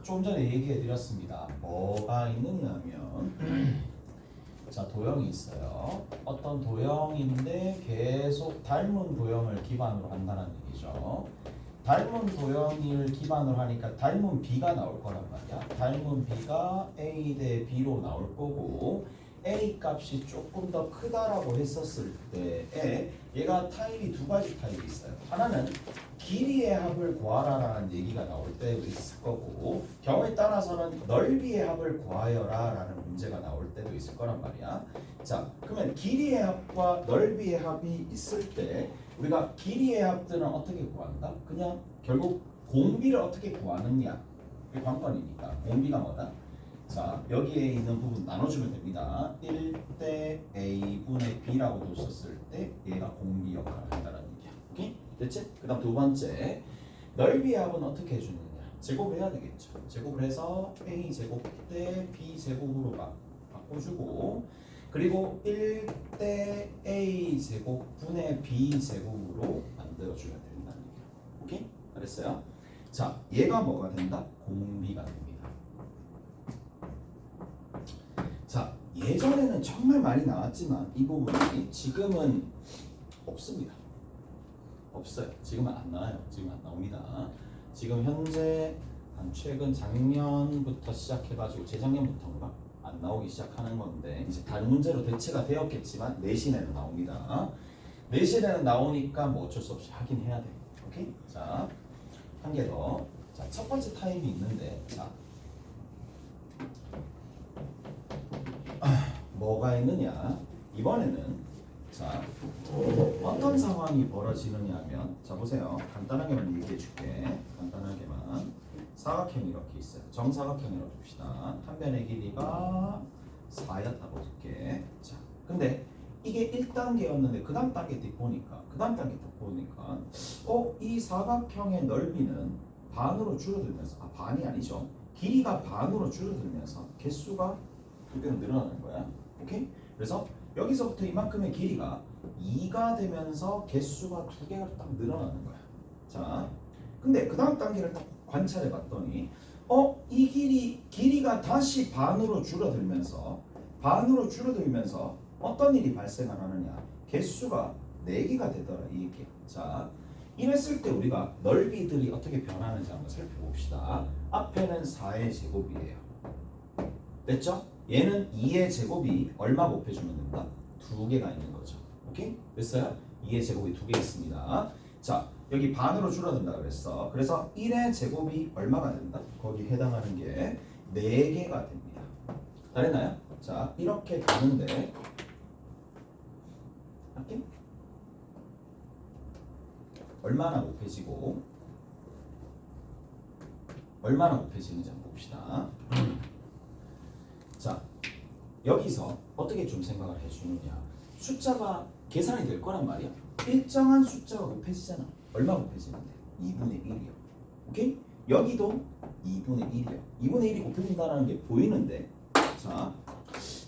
좀 전에 얘기해 드렸습니다. 뭐가 있느냐면 자, 도형이 있어요. 어떤 도형인데 계속 닮은 도형을 기반으로 한다는 얘기죠. 닮은 도형을 기반으로 하니까 닮은 B가 나올 거란 말이야. 닮은 B가 A 대 B로 나올 거고 A 값이 조금 더 크다라고 했었을 때에 얘가 타입이 두 가지 타입이 있어요. 하나는 길이의 합을 구하라라는 얘기가 나올 때도 있을 거고 경우에 따라서는 넓이의 합을 구하여라 라는 문제가 나올 때도 있을 거란 말이야. 자, 그러면 길이의 합과 넓이의 합이 있을 때 우리가 길이의 합들은 어떻게 구한다? 그냥 결국 공비를 어떻게 구하느냐 그게 관건이니까 공비가 뭐다? 자, 여기에 있는 부분 나눠주면 됩니다. 1대 A분의 B라고 뒀었을 때 얘가 공비 역할을 한다는 얘기야. 오케이? 됐지? 그 다음 두 번째 넓이의 합은 어떻게 해주느냐 제곱을 해야 되겠죠. 제곱을 해서 A제곱 대 B제곱으로 바꿔주고 그리고 1대 A제곱 분의 B제곱으로 만들어주면 된다는 얘기야. 오케이? 알았어요? 자, 얘가 뭐가 된다? 공비가 됩니다. 자, 예전에는 정말 많이 나왔지만 이 부분이 지금은 없습니다. 없어요. 지금은 안 나와요. 지금 안 나옵니다. 지금 현재 한 최근 작년부터 시작해가지고 재작년부터인가 안 나오기 시작하는 건데 이제 다른 문제로 대체가 되었겠지만 내신에는 나옵니다. 내신에는 나오니까 뭐 어쩔 수 없이 하긴 해야 돼. 오케이? 자, 한 개 더. 자, 첫 번째 타입이 있는데 자. 뭐가 있느냐? 이번에는 자 어떤 상황이 벌어지느냐 하면 자 보세요. 간단하게만 얘기해 줄게. 간단하게만 사각형이 이렇게 있어요. 정사각형이라고 봅시다. 한 변의 길이가 4였다고 볼게. 자, 근데 이게 1단계였는데 그 다음 단계 때 보니까 이 사각형의 넓이는 반으로 줄어들면서 반이 아니죠. 길이가 반으로 줄어들면서 개수가 2배로 늘어나는 거야. 오케이? 그래서 여기서부터 이만큼의 길이가 2가 되면서 개수가 2개가 딱 늘어나는 거야. 자, 근데 그 다음 단계를 딱 관찰해 봤더니 이 길이가 다시 반으로 줄어들면서 어떤 일이 발생하느냐? 개수가 4개가 되더라 이 얘기야. 자, 이랬을 때 우리가 넓이들이 어떻게 변하는지 한번 살펴봅시다. 앞에는 4의 제곱이에요. 됐죠? 얘는 2의 제곱이 얼마 곱해주면 된다? 2개가 있는 거죠. 오케이? 됐어요? 2의 제곱이 2개 있습니다. 자, 여기 반으로 줄어든다 그랬어. 그래서 1의 제곱이 얼마가 된다? 거기 해당하는 게 4개가 됩니다. 다 됐나요? 자, 이렇게 가는데 오케이? 얼마나 곱해지고 얼마나 곱해지는지 한번 봅시다. 자, 여기서 어떻게 좀 생각을 해주느냐. 숫자가 계산이 될 거란 말이야. 일정한 숫자가 곱해지잖아. 얼마 곱해지는데? 2분의 1이요. 오케이? 여기도 2분의 1이요. 2분의 1이 곱해진다는 게 보이는데 자,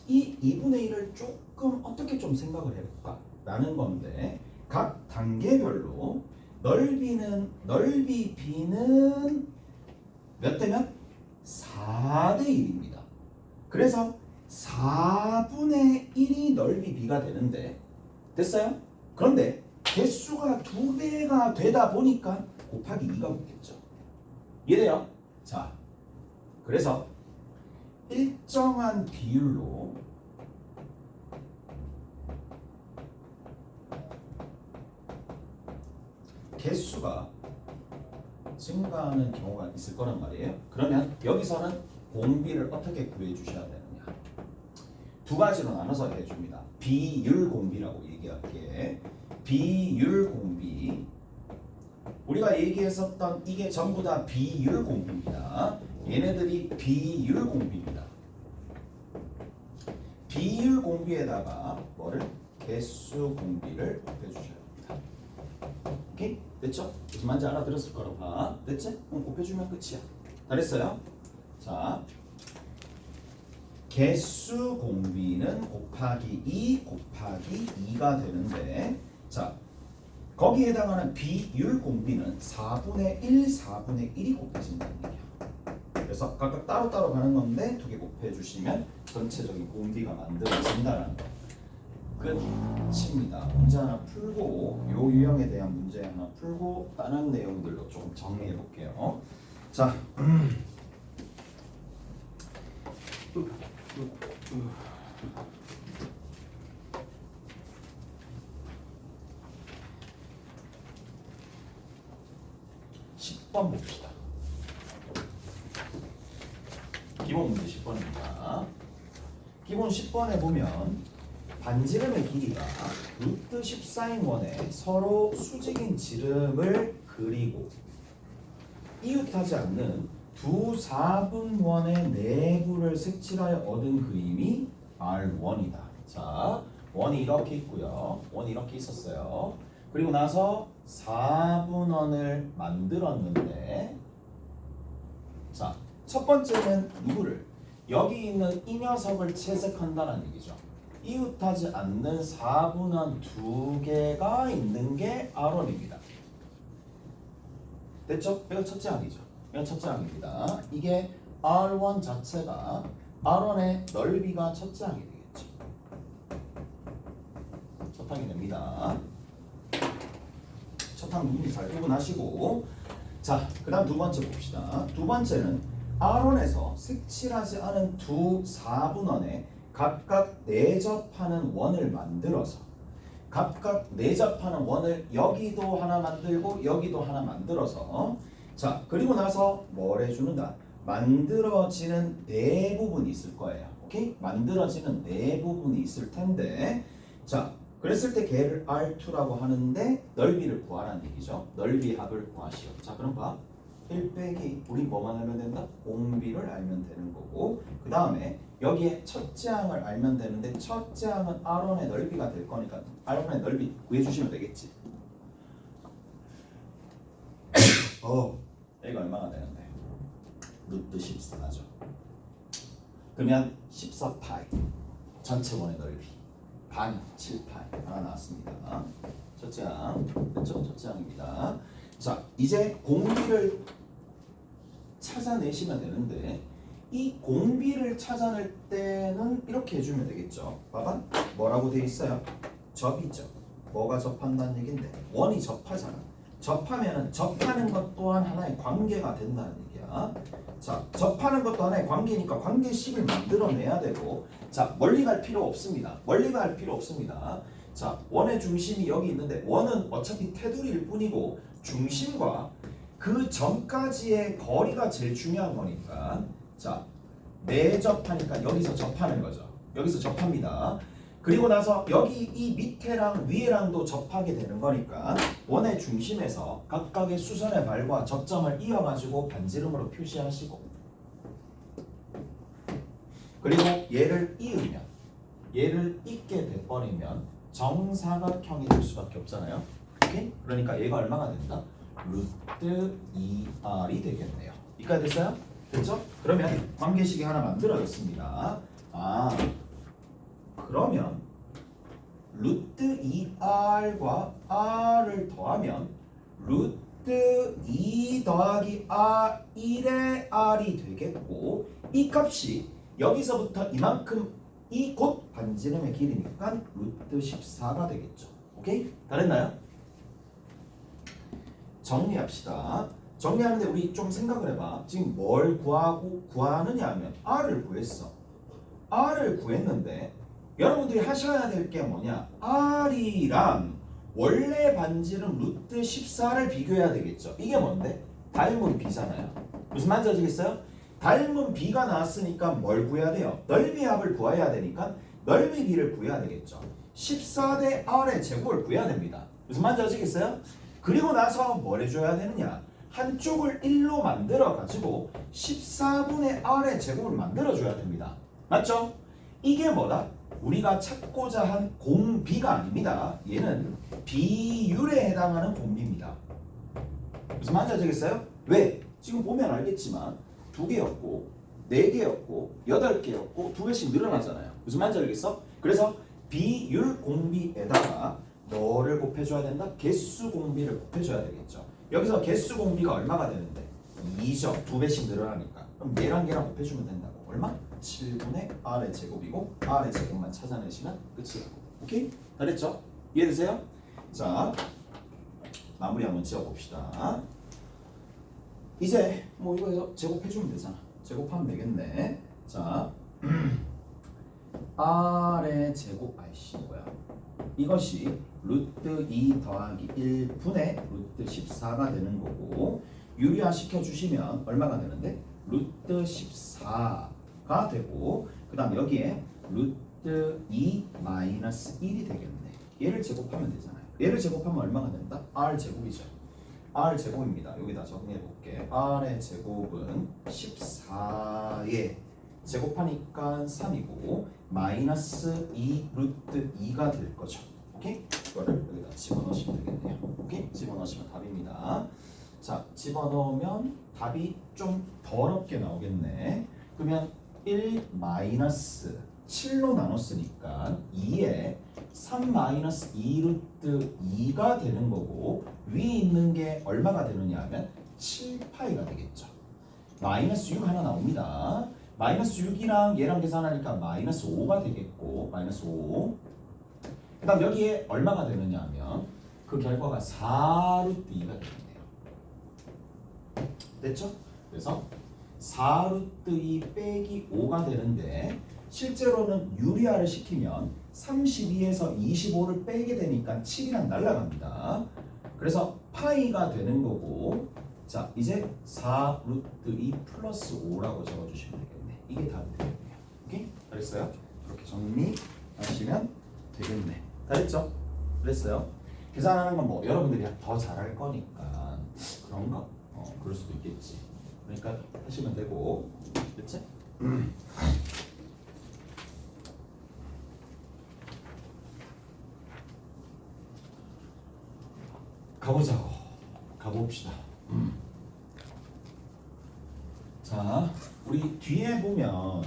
이 2분의 1을 조금 어떻게 좀 생각을 해볼까? 라는 건데 각 단계별로 넓이 B는 몇 대면? 4대 1입니다. 그래서 4분의 1이 넓이 B가 되는데 됐어요? 그런데 개수가 2배가 되다 보니까 곱하기 2가 붙겠죠. 이해돼요? 자, 그래서 일정한 비율로 개수가 증가하는 경우가 있을 거란 말이에요. 그러면 여기서는 공비를 어떻게 구해 주셔야 되느냐? 두 가지로 나눠서 해줍니다. 비율 공비라고 얘기할게. 비율 공비. 우리가 얘기했었던 이게 전부 다 비율 공비입니다. 얘네들이 비율 공비입니다. 비율 공비에다가 뭐를? 개수 공비를 곱해주셔야 됩니다. 오케이? 됐죠? 무슨 말인지 알아들었을 거라고 봐. 됐지? 그럼 곱해주면 끝이야. 잘했어요? 자, 개수 공비는 곱하기 2 곱하기 2가 되는데 자, 거기에 해당하는 비율 공비는 4분의 1, 4분의 1이 곱해진다는 얘기야. 그래서 각각 따로따로 가는 건데 두 개 곱해주시면 전체적인 공비가 만들어진다는 거. 끝입니다. 문제 하나 풀고 요 유형에 대한 문제 하나 풀고 다른 내용들로 좀 정리해 볼게요. 자, 10번 봅시다. 기본 문제 10번입니다. 기본 10번에 보면 반지름의 길이가 루트 14인 원에 서로 수직인 지름을 그리고 이웃하지 않는 두 4분원의 내부를 색칠하여 얻은 그림이 R1이다. 자, 원이 이렇게 있고요. 원이 이렇게 있었어요. 그리고 나서 4분원을 만들었는데, 자, 첫 번째는 누구를? 여기 있는 이 녀석을 채색한다는 얘기죠. 이웃하지 않는 4분원 두 개가 있는 게 R1입니다. 됐죠? 이거 첫째 항이죠. 이건 첫째 항입니다. 이게 R1 자체가 R1의 넓이가 첫째 항이 되겠죠. 첫 항이 됩니다. 첫 항 누군지 잘 구분하시고, 자, 그 다음 두 번째 봅시다. 두 번째는 R1에서 색칠하지 않은 두 4분원에 각각 내접하는 원을 만들어서 각각 내접하는 원을 여기도 하나 만들고 여기도 하나 만들어서, 자, 그리고 나서 뭘 해주는가? 만들어지는 네 부분이 있을 거예요. 오케이? 만들어지는 네 부분이 있을 텐데, 자, 그랬을 때 걔를 R2라고 하는데 넓이를 구하라는 얘기죠. 넓이 합을 구하시오. 자, 그럼 봐. 1 빼기 우리 뭐만 알면 된다? 공비를 알면 되는 거고, 그 다음에 여기에 첫째 항을 알면 되는데 첫째 항은 R1의 넓이가 될 거니까 R1의 넓이 구해주시면 되겠지. 여기가 얼마나 되는데? 루트 14죠. 그러면 14파이 전체 원의 넓이 반 7파이 하나 나왔습니다. 첫째 항 됐죠? 첫째 항입니다. 자, 이제 공비를 찾아내시면 되는데, 이 공비를 찾아낼 때는 이렇게 해주면 되겠죠. 봐봐, 뭐라고 되어 있어요? 접이죠. 뭐가 접한다는 얘긴데 원이 접하잖아. 접하면은 접하는 것 또한 하나의 관계가 된다는 얘기야. 자, 접하는 것도 하나의 관계니까 관계식을 만들어내야 되고, 자, 멀리 갈 필요 없습니다. 멀리 갈 필요 없습니다. 자, 원의 중심이 여기 있는데 원은 어차피 테두리일 뿐이고 중심과 그 전까지의 거리가 제일 중요한 거니까, 자, 내접하니까 여기서 접하는 거죠. 여기서 접합니다. 그리고 나서 여기 이 밑에랑 위에랑도 접하게 되는 거니까 원의 중심에서 각각의 수선의 발과 접점을 이어가지고 반지름으로 표시하시고, 그리고 얘를 이으면, 얘를 잇게 돼버리면 정사각형이 될 수밖에 없잖아요. 오케이? 그러니까 얘가 얼마가 된다? 루트 2R이 되겠네요. 이까지 됐어요? 됐죠? 그러면 관계식이 하나 만들어졌습니다. 그러면 루트 2R과 R을 더하면 루트 2 더하기 R 1의 R이 되겠고, 이 값이 여기서부터 이만큼 이 곧 반지름의 길이니까 루트 14가 되겠죠. 오케이? 다 됐나요? 정리합시다. 정리하는데 우리 좀 생각을 해봐. 지금 뭘 구하느냐 하면 R을 구했어. R을 구했는데 여러분들이 하셔야 될 게 뭐냐? R이랑 원래 반지름 루트 14를 비교해야 되겠죠. 이게 뭔데? 닮은 B잖아요. 무슨 말인지 아시겠어요? 닮은 B가 나왔으니까 뭘 구해야 돼요? 넓이 합을 구해야 되니까 넓이 B를 구해야 되겠죠. 14대 R의 제곱을 구해야 됩니다. 무슨 말인지 아시겠어요? 그리고 나서 뭘 해줘야 되느냐? 한쪽을 1로 만들어가지고 14분의 R의 제곱을 만들어줘야 됩니다. 맞죠? 이게 뭐다? 우리가 찾고자 한 공비가 아닙니다. 얘는 비율에 해당하는 공비입니다. 무슨 말인지 아시겠어요? 왜? 지금 보면 알겠지만 2개였고 4개였고 8개였고 2개씩 늘어나잖아요. 무슨 말인지 알겠어? 그래서 비율 공비에다가 뭐를 곱해줘야 된다? 개수 공비를 곱해줘야 되겠죠. 여기서 개수 공비가 얼마가 되는데? 2죠. 2배씩 늘어나니까. 그럼 얘랑 얘랑 곱해주면 된다고. 얼마? 7분의 R의 제곱이고 R의 제곱만 찾아내시면 끝이라고. 오케이? 다 됐죠? 이해되세요? 자, 마무리 한번 지어봅시다. 이제 뭐 이거 제곱해주면 되잖아. 제곱하면 되겠네. 자, R의 제곱, 아이씨 뭐야? 이것이 루트 2 더하기 1분의 루트 14가 되는 거고, 유리화 시켜주시면 얼마가 되는데? 루트 14가 되고, 그 다음 여기에 루트 2 마이너스 1이 되겠네. 얘를 제곱하면 되잖아요. 얘를 제곱하면 얼마가 된다? R 제곱이죠. R 제곱입니다. 여기다 정리해 볼게. R의 제곱은 14에 제곱하니까 3이고 마이너스 2 루트 2가 될 거죠. 오케이? 이거를 여기다 집어넣으시면 되겠네요. 오케이? 집어넣으시면 답입니다. 자, 집어넣으면 답이 좀 더럽게 나오겠네. 그러면 1 마이너스 7로 나눴으니까 2에 3 마이너스 2 루트 2가 되는 거고, 위에 있는 게 얼마가 되느냐 하면 7파이가 되겠죠. 마이너스 6 하나 나옵니다. 마이너스 6이랑 얘랑 계산하니까 마이너스 5가 되겠고, 마이너스 5. 그 다음 여기에 얼마가 되느냐 하면 그 결과가 4 루트 2가 되겠네요. 됐죠? 그래서 4 루트 2 빼기 5가 되는데, 실제로는 유리화를 시키면 32에서 25를 빼게 되니까 7이랑 날라갑니다. 그래서 파이가 되는 거고, 자 이제 4 루트 2 플러스 5라고 적어주시면 되겠네. 이게 답이 되겠네요. 오케이? 잘했어요? 그렇게 정리하시면 되겠네. 다 됐죠? 그랬어요? 계산하는 건 뭐 여러분들이 더 잘할 거니까 그런가? 그럴 수도 있겠지. 그러니까 하시면 되고, 됐지? 가보자고. 가봅시다. 자, 우리 뒤에 보면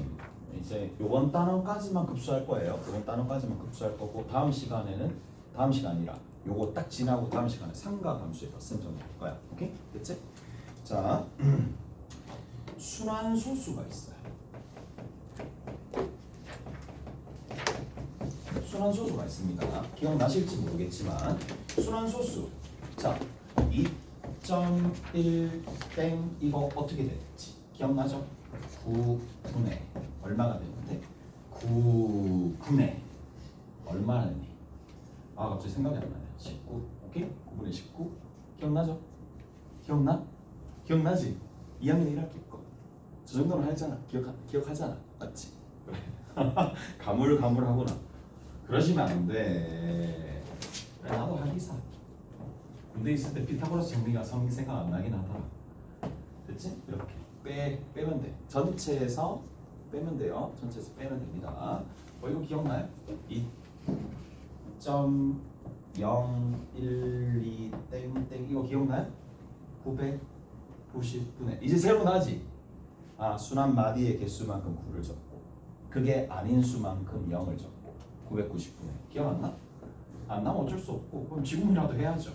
이제 요번 단원까지만 급수할 거예요. 요번 단원까지만 급수할 거고, 다음 시간에는, 다음 시간이라 요거 딱 지나고 다음 시간에 상가함수의 덧셈 정리할 거야. 오케이? 됐지? 자, 순환소수가 있어요. 순환소수가 있습니다. 기억나실지 모르겠지만 순환소수. 자, 2.1 땡 이거 어떻게 됐지? 기억나죠? 9분의 얼마가 되는데? 9분의 얼마나 되니? 아 갑자기 생각이 안 나네. 19. 오케이? 9분의 19. 기억나죠? 기억나? 기억나지? 2학년 1학기 거. 저 정도는 하잖아. 기억하잖아. 맞지? 그래. 가물가물하구나. 그러시면 안 돼. 그래, 나도 하기사. 군대 있을 때 피타고라스 정리가 성인 생각 안 나긴 하더라. 됐지? 이렇게 빼면 돼. 전체에서 빼면 돼요. 전체에서 빼면 됩니다. 이거 기억나요? 2.012 땡땡 이거 기억나요? 990분의 이제 새로 나지? 아 순환 마디의 개수만큼 9를 적고 그게 아닌 수만큼 0을 적고 990분의 기억 안 나? 안 나면 어쩔 수 없고 그럼 지금이라도 해야죠.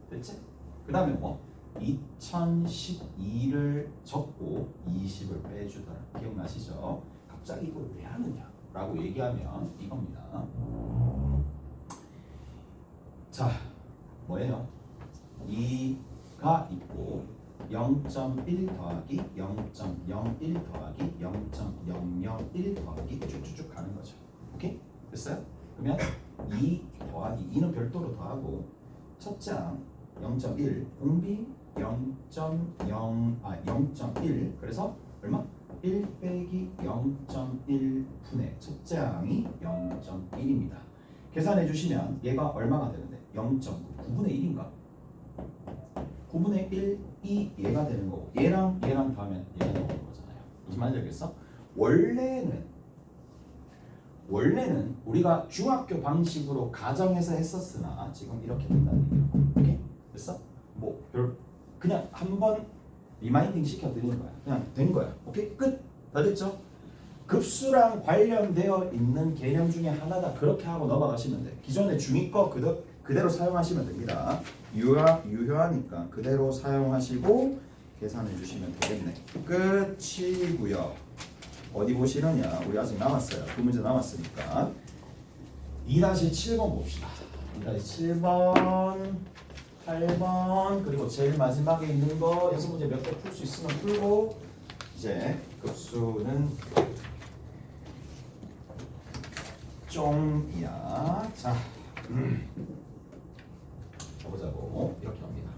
됐지? 그 다음에 뭐? 2012를 적고 20을 빼주더라. 기억나시죠? 갑자기 이걸 왜 하느냐 라고 얘기하면 이겁니다. 자 뭐예요? 2가 있고 0.1 더하기 0.01 더하기 0.001 더하기 쭉쭉쭉 가는 거죠. 오케이? 됐어요? 그러면 2 더하기 2는 별도로 더하고 첫째 항 0.1 공비 0.1 그래서 얼마? 1 빼기 0.1 분의 첫째 항이 0.1입니다. 계산해 주시면 얘가 얼마가 되는데 0.9분의 1인가? 9분의 1이 얘가 되는 거고 얘랑 더하면 얘가 나오는 거잖아요. 무슨 말인지 알겠어? 원래는 우리가 중학교 방식으로 가정에서 했었으나 지금 이렇게 된다는 얘기예요. 오케이? 됐어? 뭐 그냥 한번 리마인딩 시켜드리는 거야. 그냥 된 거야. 오케이? 끝! 다 됐죠? 급수랑 관련되어 있는 개념 중에 하나다. 그렇게 하고 넘어가시면 돼. 기존의 중2 거 그대로 사용하시면 됩니다. 유효하니까 그대로 사용하시고 계산해 주시면 되겠네. 끝이고요. 어디 보시느냐? 우리 아직 남았어요. 두 문제 남았으니까 2-7번 봅시다. 2-7번 8번 그리고 제일 마지막에 있는 거 여섯 문제 몇 개 풀 수 있으면 풀고 이제 급수는 쫑이야. 자, 가보자고. 이렇게 합니다.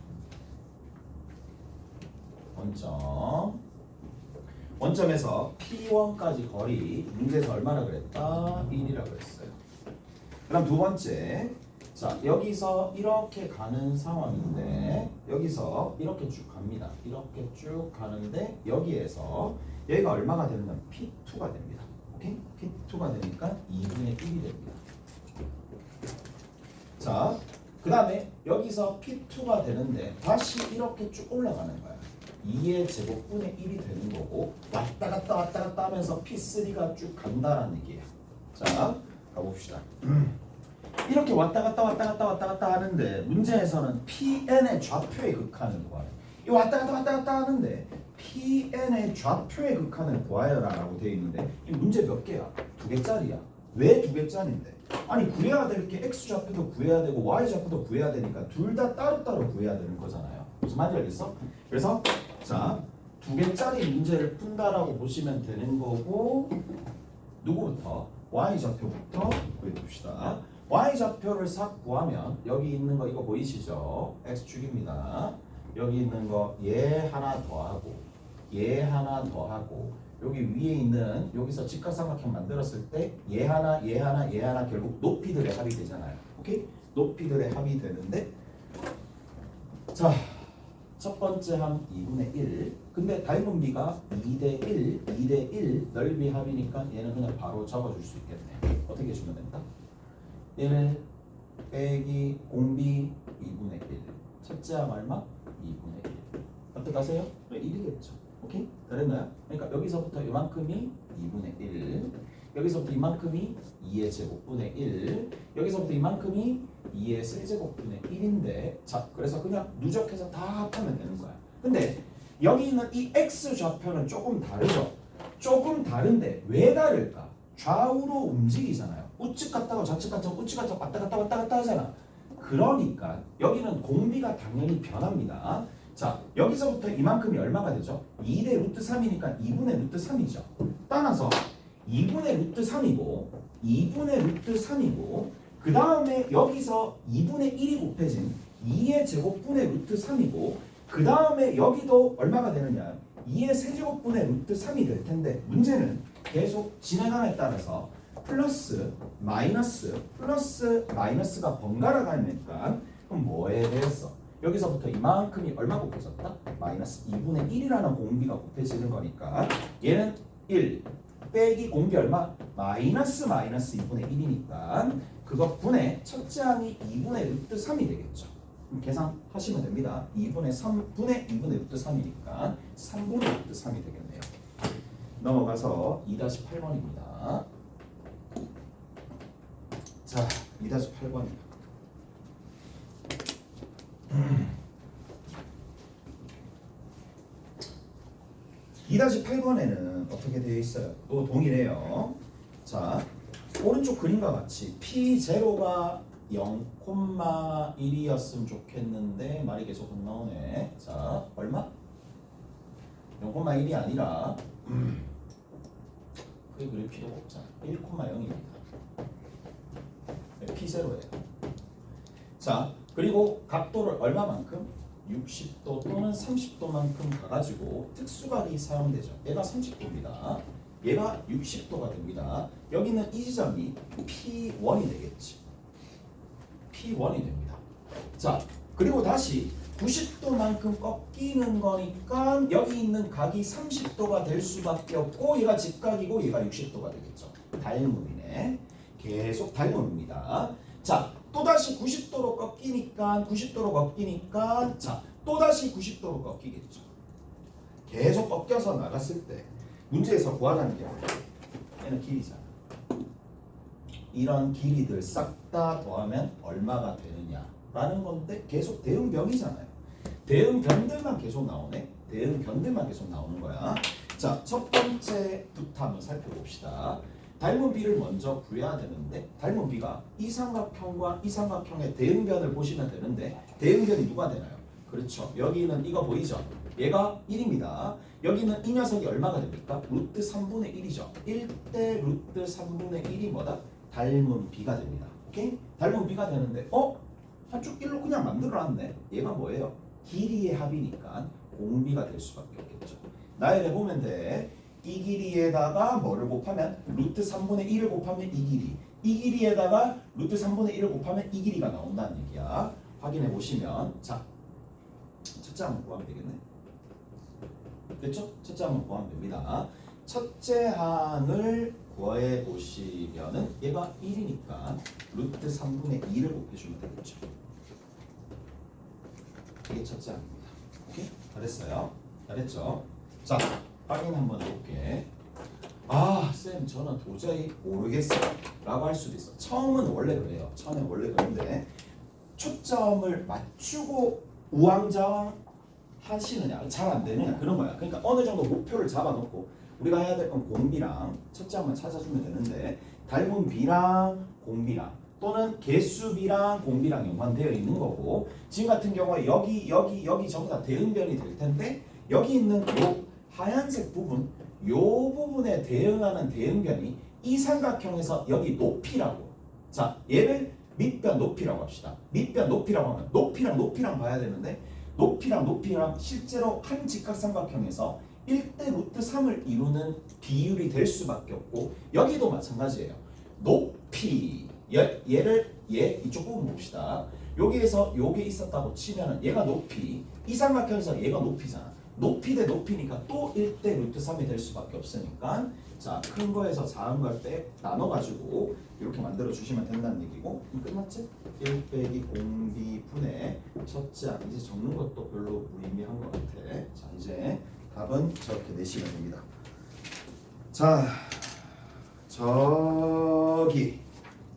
원점에서 P1까지 거리 문제에서 얼마나 그랬다? 1이라고 그랬어요. 그럼 두 번째, 자 여기서 이렇게 가는 상황인데 여기서 이렇게 쭉 갑니다. 이렇게 쭉 가는데 여기에서 얘가 얼마가 되면 P2가 됩니다. 오케이? P2가 되니까 2분의 1이 됩니다. 자, 그 다음에 여기서 P2가 되는데 다시 이렇게 쭉 올라가는 거야. 2의 제곱분의 1이 되는 거고 왔다 갔다 하면서 P3가 쭉 간다라는 얘기예요. 자, 가봅시다. 이렇게 왔다 갔다 하는데 문제에서는 PN의 좌표의 극한을 구하래. 이 왔다 갔다 하는데 PN의 좌표의 극한을 구하여라라고 되어 있는데 이 문제 몇 개야? 2개짜리야. 왜 2개짜리인데? 아니 구해야 될 게 X 좌표도 구해야 되고 Y 좌표도 구해야 되니까 둘 다 따로따로 구해야 되는 거잖아요. 무슨 말인지 알겠어? 그래서 자 2개짜리 문제를 푼다라고 보시면 되는 거고 누구부터? Y 좌표부터 구해봅시다. Y좌표를 싹 구하면 여기 있는 거 이거 보이시죠? X축입니다. 여기 있는 거 얘 하나 더하고 얘 하나 더하고 여기 위에 있는 여기서 직각삼각형 만들었을 때 얘 하나 결국 높이들의 합이 되잖아요. 오케이? 높이들의 합이 되는데 자 첫 번째 함 2분의 1 근데 닮은 비가 2대1 넓이 합이니까 얘는 그냥 바로 적어줄 수 있겠네. 어떻게 주면 된다? 1 빼기 공비 2분의 1 첫째 함 얼마? 2분의 1 어떡하세요? 1이겠죠. 오케이? 그랬나요? 그러니까 여기서부터 이만큼이 2분의 1 여기서부터 이만큼이 2의 제곱분의 1 여기서부터 이만큼이 2의 세제곱분의 1인데 자 그래서 그냥 누적해서 다 합하면 되는 거야. 근데 여기 있는 이 X좌표는 조금 다르죠? 조금 다른데 왜 다를까? 좌우로 움직이잖아요. 우측 갔다가 좌측 갔다가 우측 갔다가 왔다 갔다 하잖아. 그러니까 여기는 공비가 당연히 변합니다. 자 여기서부터 이만큼이 얼마가 되죠? 2대 루트 3이니까 2분의 루트 3이죠. 따라서 2분의 루트 3이고 2분의 루트 3이고 그 다음에 여기서 2분의 1이 곱해진 2의 제곱분의 루트 3이고 그 다음에 여기도 얼마가 되느냐 2의 세제곱분의 루트 3이 될 텐데 문제는 계속 진행함에 따라서 플러스 마이너스가 번갈아 가니까 그럼 뭐에 대해서 여기서부터 이만큼이 얼마 곱해졌다? 마이너스 2분의 1이라는 공비가 곱해지는 거니까 얘는 1 빼기 공비 얼마? 마이너스 2분의 1이니까 그거 분의 첫째 항이 2분의 루트 3이 되겠죠. 계산하시면 됩니다. 2분의 3분의 2분의 루트 3이니까 3분의 루트 3이 되겠네요. 넘어가서 2-8번입니다. 자, 2-8번입니다. 2-8번에는 어떻게 되어 있어요? 또 동일해요. 자, 오른쪽 그림과 같이 P0가 0,1이었으면 좋겠는데 말이 계속 안 나오네. 자, 얼마? 0,1이 아니라 그게 그릴 필요가 없잖아. 1,0입니다. P0예요. 자, 그리고 각도를 얼마만큼? 60도 또는 30도만큼 가가지고 특수각이 사용되죠. 얘가 30도입니다. 얘가 60도가 됩니다. 여기는 이 지점이 P1이 되겠지. P1이 됩니다. 자, 그리고 다시 90도만큼 꺾이는 거니까 여기 있는 각이 30도가 될 수밖에 없고 얘가 직각이고 얘가 60도가 되겠죠. 닮음이네. 계속 닮음입니다. 자, 또다시 90도로 꺾이니까 자, 또다시 90도로 꺾이겠죠. 계속 꺾여서 나갔을 때 문제에서 구하라는 게 얘는 길이잖아. 이런 길이들 싹 다 더하면 얼마가 되느냐라는 건데 계속 대응변이잖아요. 대응변들만 계속 나오네. 대응변들만 계속 나오는 거야. 자, 첫 번째부터 한번 살펴봅시다. 닮은 비를 먼저 구해야 되는데 닮은 비가 이 삼각형과 이 삼각형의 대응변을 보시면 되는데 대응변이 누가 되나요? 그렇죠. 여기는 이거 보이죠? 얘가 1입니다. 여기는 이 녀석이 얼마가 됩니까? 루트 3분의 1이죠. 1대 루트 3분의 1이 뭐다? 닮은 비가 됩니다. 오케이? 닮은 비가 되는데 한쪽 길로 그냥 만들어놨네. 얘가 뭐예요? 길이의 합이니까 공비가 될 수밖에 없겠죠. 나열해 보면 돼. 이 길이에다가 뭐를 곱하면 루트 3분의 1을 곱하면 이 길이. 이 길이에다가 루트 3분의 1을 곱하면 이 길이가 나온다는 얘기야. 확인해 보시면 자, 첫째 한번 구하면 되겠네. 됐죠? 첫째 한번 구하면 됩니다. 첫째 항을 구해 보시면은 얘가 1이니까 루트 3분의 2를 곱해주면 되겠죠. 이게 첫째 항입니다. 오케이? 잘했어요. 잘했죠? 자, 확인 한번 해볼게. 쌤 저는 도저히 모르겠어요 라고 할 수도 있어. 처음은 원래 그래요. 처음엔 원래 그런데 초점을 맞추고 우왕좌왕 하시느냐 잘 안 되느냐 그런 거야. 그러니까 어느 정도 목표를 잡아놓고 우리가 해야 될 건 공비랑 첫째 한번 찾아주면 되는데 닮은 비랑 공비랑 또는 개수비랑 공비랑 연관되어 있는 거고 지금 같은 경우에 여기 전부 다 대응변이 될 텐데 여기 있는 요 하얀색 부분 요 부분에 대응하는 대응변이 이 삼각형에서 여기 높이라고. 자, 얘를 밑변 높이라고 합시다. 밑변 높이라고 하면 높이랑 봐야 되는데 높이랑 실제로 한 직각삼각형에서 1대 루트 3을 이루는 비율이 될 수밖에 없고 여기도 마찬가지예요. 높이 얘 이쪽 부분 봅시다. 여기에서 요게 있었다고 치면은 얘가 높이 이 삼각형에서 얘가 높이잖아. 높이 대 높이니까 또 1대 루트 3이 될 수밖에 없으니까 자, 큰 거에서 작은 걸 나눠가지고 이렇게 만들어 주시면 된다는 얘기고 끝났지? 1 빼기 공비 분의 첫째 항 이제 적는 것도 별로 무의미한 것 같아. 자, 이제 답은 저렇게 내시면 됩니다. 자, 저기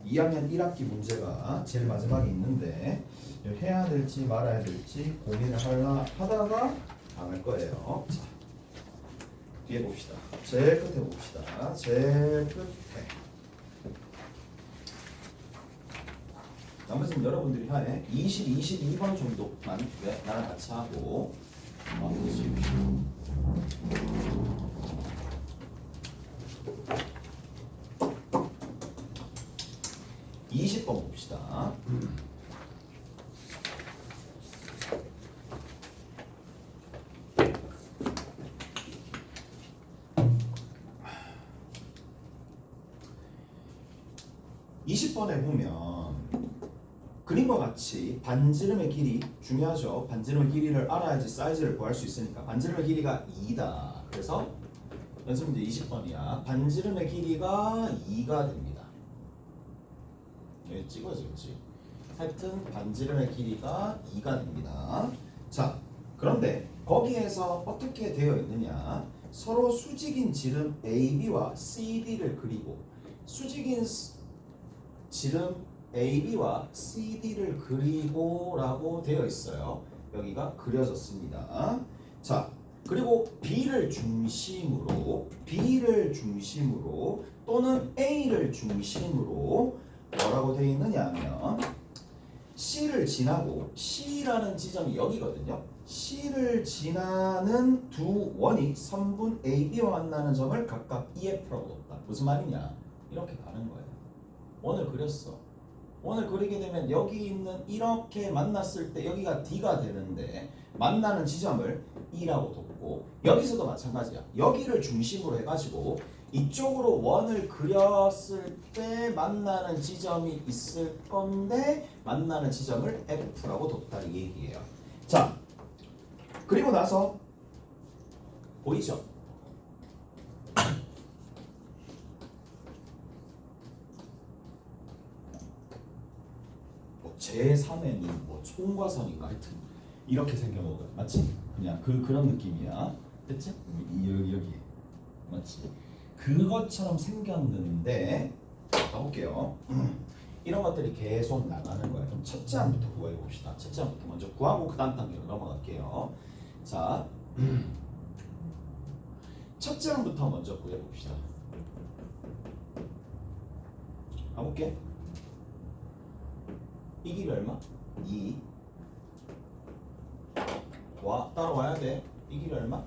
2학년 1학기 문제가 제일 마지막에 있는데 해야 될지 말아야 될지 고민을 하다가 당할 거예요. 자, 뒤에 봅시다. 제일 끝에 봅시다. 제일 끝에. 나머지는 여러분들이 해. 22번 정도만 나랑 같이 하고 마무리 지으십시오. 20번 봅시다. 20번에 보면 그림과 같이 반지름의 길이 중요하죠. 반지름의 길이를 알아야지 사이즈를 구할 수 있으니까 반지름의 길이가 2다. 그래서 연습문제 20번이야. 반지름의 길이가 2가 됩니다. 여기 찍어지겠지. 하여튼 반지름의 길이가 2가 됩니다. 자, 그런데 거기에서 어떻게 되어 있느냐. 서로 수직인 지름 AB와 CD를 그리고 수직인 지름 AB와 CD를 그리고 라고 되어 있어요. 여기가 그려졌습니다. 자, 그리고 B를 중심으로 또는 A를 중심으로 뭐라고 되어 있느냐 하면 C를 지나고 C라는 지점이 여기거든요. C를 지나는 두 원이 선분 AB와 만나는 점을 각각 EF라고 뒀다. 무슨 말이냐? 이렇게 가는 거예요. 원을 그렸어. 원을 그리게 되면 여기 있는 이렇게 만났을 때 여기가 D가 되는데 만나는 지점을 E라고 뒀고 여기서도 마찬가지야. 여기를 중심으로 해가지고 이쪽으로 원을 그렸을 때 만나는 지점이 있을 건데 만나는 지점을 F라고 뒀다 이 얘기예요. 자, 그리고 나서 보이죠? 제3의 눈, 뭐 총과선인가 하여튼 이렇게 생겨먹어요. 맞지? 그냥 그런 느낌이야. 됐지? 여기 맞지? 그것처럼 생겼는데 가볼게요. 이런 것들이 계속 나가는 거예요. 그럼 첫째 항부터 구해 봅시다. 첫째 항부터 먼저 구하고 그 다음 단계로 넘어갈게요. 자, 첫째 항부터 먼저 구해 봅시다. 가볼게. 이 길이 얼마? 2. 따라와야 돼. 이 길이 얼마?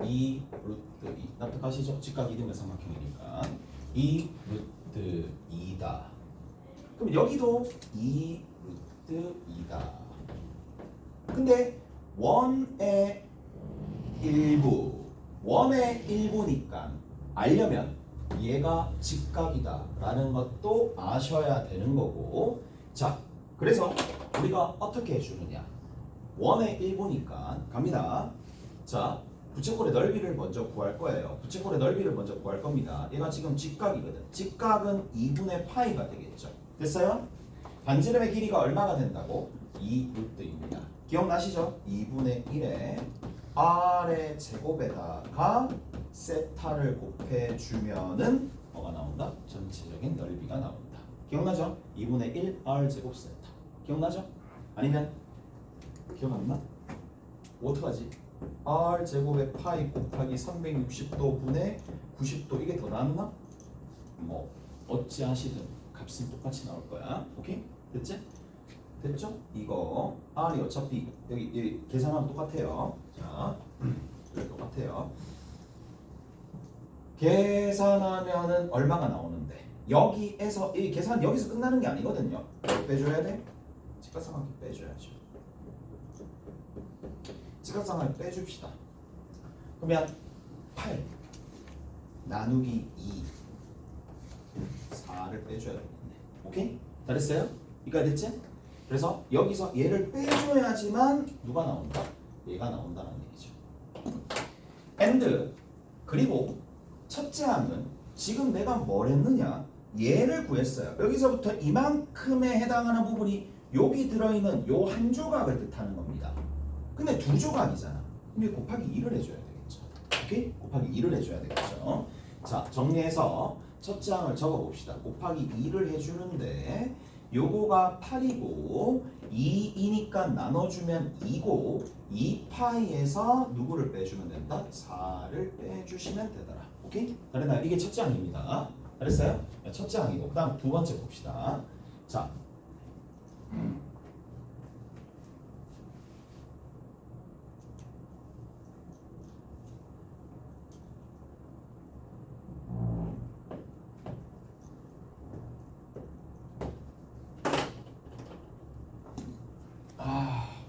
2 루트 2. 납득하시죠? 직각 이등변 삼각형이니까 2 루트 2다. 그럼 여기도 2 루트 2다. 근데 원의 일부니까 알려면 얘가 직각이다 라는 것도 아셔야 되는 거고, 자, 그래서 우리가 어떻게 해주느냐. 원의 일부니까 갑니다. 자, 부채꼴의 넓이를 먼저 구할 거예요. 부채꼴의 넓이를 먼저 구할 겁니다. 얘가 지금 직각이거든. 직각은 2분의 파이가 되겠죠. 됐어요? 반지름의 길이가 얼마가 된다고? 2 루트입니다. 기억나시죠? 2분의 1에 r의 제곱에다가 세타를 곱해주면은 뭐가 나온다? 전체적인 넓이가 나온다. 기억나죠? 2분의 1 r 제곱 세타. 기억나죠? 아니면 기억 안 나? 어떡하지? r 제곱의 파이 곱하기 360도 분의 90도 이게 더 낫나? 뭐 어찌하시든 값은 똑같이 나올 거야. 오케이? 됐지? 됐죠? 이거 r이 어차피 여기 계산하면 똑같아요. 자, 여기 똑같아요. 계산하면은 얼마가 나오는데 여기에서 이 계산 여기서 끝나는 게 아니거든요. 빼줘야 돼? 직각삼각형 빼줘야죠. 직각삼각형 빼줍시다. 그러면 8 나누기 2 4를 빼줘야 되겠네. 오케이? 잘했어요? 이까지 됐지? 그래서 여기서 얘를 빼줘야지만 누가 나온다? 얘가 나온다는 얘기죠. and 그리고 첫째 항은 지금 내가 뭘 했느냐? 얘를 구했어요. 여기서부터 이만큼에 해당하는 부분이 여기 들어있는 요 한 조각을 뜻하는 겁니다. 근데 두 조각이잖아. 그럼 곱하기 2를 해줘야 되겠죠. 오케이? 곱하기 2를 해줘야 되겠죠. 자, 정리해서 첫째 항을 적어봅시다. 곱하기 2를 해주는데 요거가 8이고 2이니까 나눠주면 2고 2파이에서 누구를 빼주면 된다? 4를 빼주시면 되더라. 오케이? 그러나 이게 첫째 항입니다. 잘했어요? 첫째 항이고 그 다음 두 번째 봅시다. 자,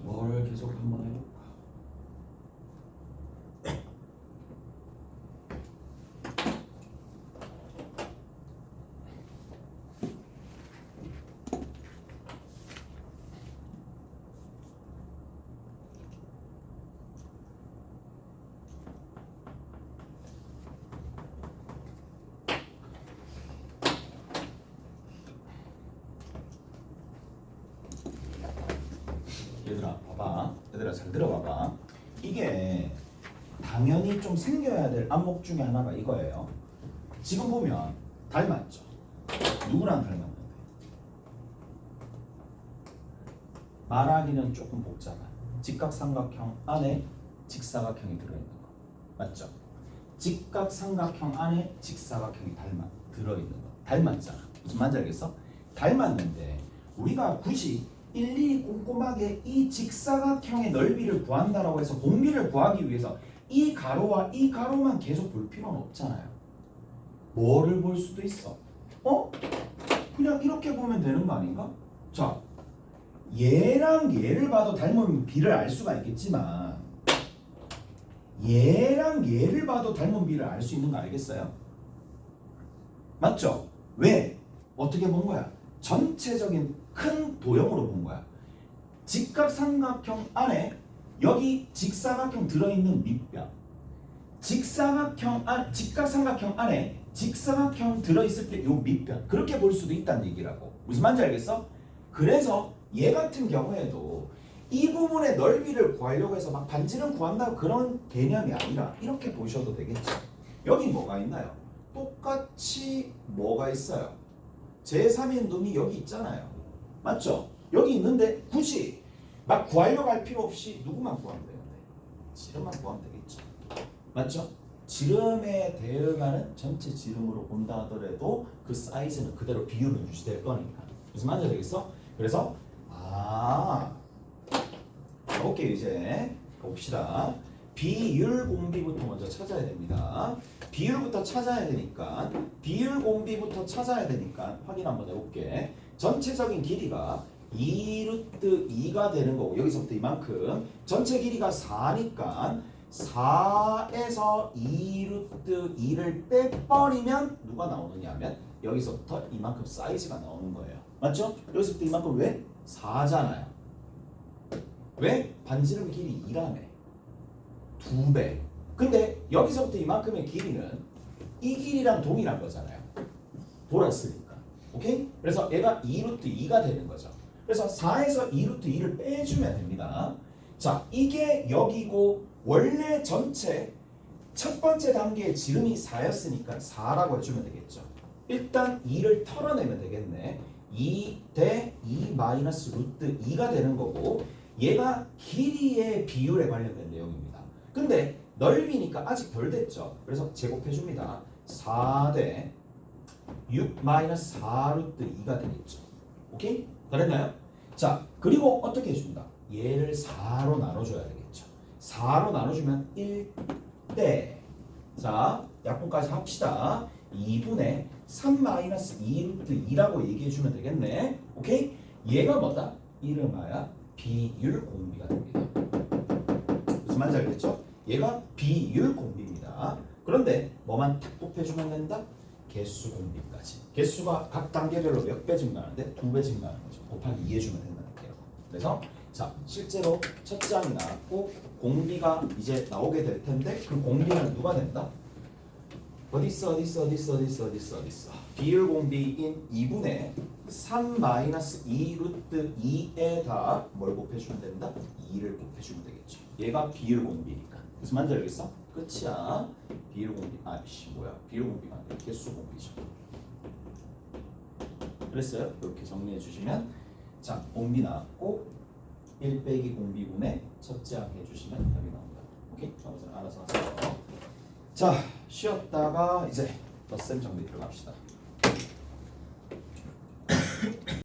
뭘 계속 한번 해볼까? 얘들아 봐봐. 얘들아 잘 들어봐봐. 이게 당연히 좀 생겨야 될 안목 중에 하나가 이거예요. 지금 보면 닮았죠? 누구랑 닮았는데? 말하기는 조금 복잡한 직각삼각형 안에 직사각형이 들어있는 거 맞죠? 직각삼각형 안에 직사각형이 들어있는 거 닮았잖아. 무슨 말인지 알겠어? 닮았는데 우리가 굳이 일일이 꼼꼼하게 이 직사각형의 넓이를 구한다라고 해서 공비를 구하기 위해서 이 가로와 이 가로만 계속 볼 필요는 없잖아요. 뭐를 볼 수도 있어? 그냥 이렇게 보면 되는 거 아닌가? 자, 얘랑 얘를 봐도 닮은 비를 알 수가 있겠지만 얘랑 얘를 봐도 닮은 비를 알 수 있는 거 알겠어요? 맞죠? 왜? 어떻게 본 거야? 전체적인 큰 도형으로 본 거야. 직각삼각형 안에 여기 직사각형 들어있는 밑변, 직각삼각형 안에 직사각형 들어있을 때 요 밑변, 그렇게 볼 수도 있다는 얘기라고. 무슨 말인지 알겠어? 그래서 얘 같은 경우에도 이 부분의 넓이를 구하려고 해서 막 반지름 구한다 그런 개념이 아니라 이렇게 보셔도 되겠죠. 여기 뭐가 있나요? 똑같이 뭐가 있어요? 제3의 놈이 여기 있잖아요. 맞죠? 여기 있는데 굳이 막 구하려고 할 필요 없이 누구만 구하면 되는데? 지름만 구하면 되겠죠. 맞죠? 지름에 대응하는 전체 지름으로 본다 하더라도 그 사이즈는 그대로 비율은 유지될 거니까. 무슨 말인지 알겠어? 그래서 오케이 이제 봅시다. 비율 공비부터 먼저 찾아야 됩니다. 비율부터 찾아야 되니까 확인 한번 해볼게. 전체적인 길이가 2루트 2가 되는 거고 여기서부터 이만큼 전체 길이가 4니까 4에서 2루트 2를 빼버리면 누가 나오느냐면 여기서부터 이만큼 사이즈가 나오는 거예요. 맞죠? 여기서부터 이만큼 왜? 4잖아요. 왜? 반지름 길이 2라며 2배. 근데 여기서부터 이만큼의 길이는 이 길이랑 동일한 거잖아요. 돌았으니까. 오케이? 그래서 얘가 2루트 2가 되는 거죠. 그래서 4에서 2루트 2를 빼주면 됩니다. 자, 이게 여기고 원래 전체 첫 번째 단계의 지름이 4였으니까 4라고 해주면 되겠죠. 일단 2를 털어내면 되겠네. 2 대 2 마이너스 루트 2가 되는 거고 얘가 길이의 비율에 관련된 내용입니다. 근데 넓이니까 아직 덜 됐죠. 그래서 제곱해줍니다. 4 대 6 마이너스 4 루트 2가 되겠죠. 오케이? 다 됐나요? 자, 그리고 어떻게 해준다? 얘를 4로 나눠줘야 되겠죠. 4로 나눠주면 1대 자, 약분까지 합시다. 2분의 3 마이너스 2 루트 2라고 얘기해주면 되겠네. 오케이? 얘가 뭐다? 이름하여 비율 공비가 됩니다. 무슨 말인지 알겠죠? 얘가 비율 공비입니다. 그런데 뭐만 탁 곱해주면 된다? 개수 공비까지. 개수가 각 단계별로 몇 배 증가하는데 2배 증가하는 거죠. 곱하기 2 해주면 된다는 거예요. 그래서 자, 실제로 첫 장이 나왔고 공비가 이제 나오게 될 텐데 그 공비는 누가 된다? 어디 있어? 비율 공비인 2분의 3 마이너스 2 루트 2에다 뭘 곱해주면 된다? 2를 곱해주면 되겠죠. 얘가 비율 공비니까. 무슨 말인지 알겠어? 끝이야. 비율 공비. 비율 공비가 아니라 개수 공비죠. 그랬어요? 이렇게 정리해 주시면 자, 공비 나왔고 1 빼기 공비분의 첫째 항 해주시면 답이 나옵니다. 오케이? 나머지는 알아서 하세요. 자, 쉬었다가 이제 덧셈 정리 들어갑시다.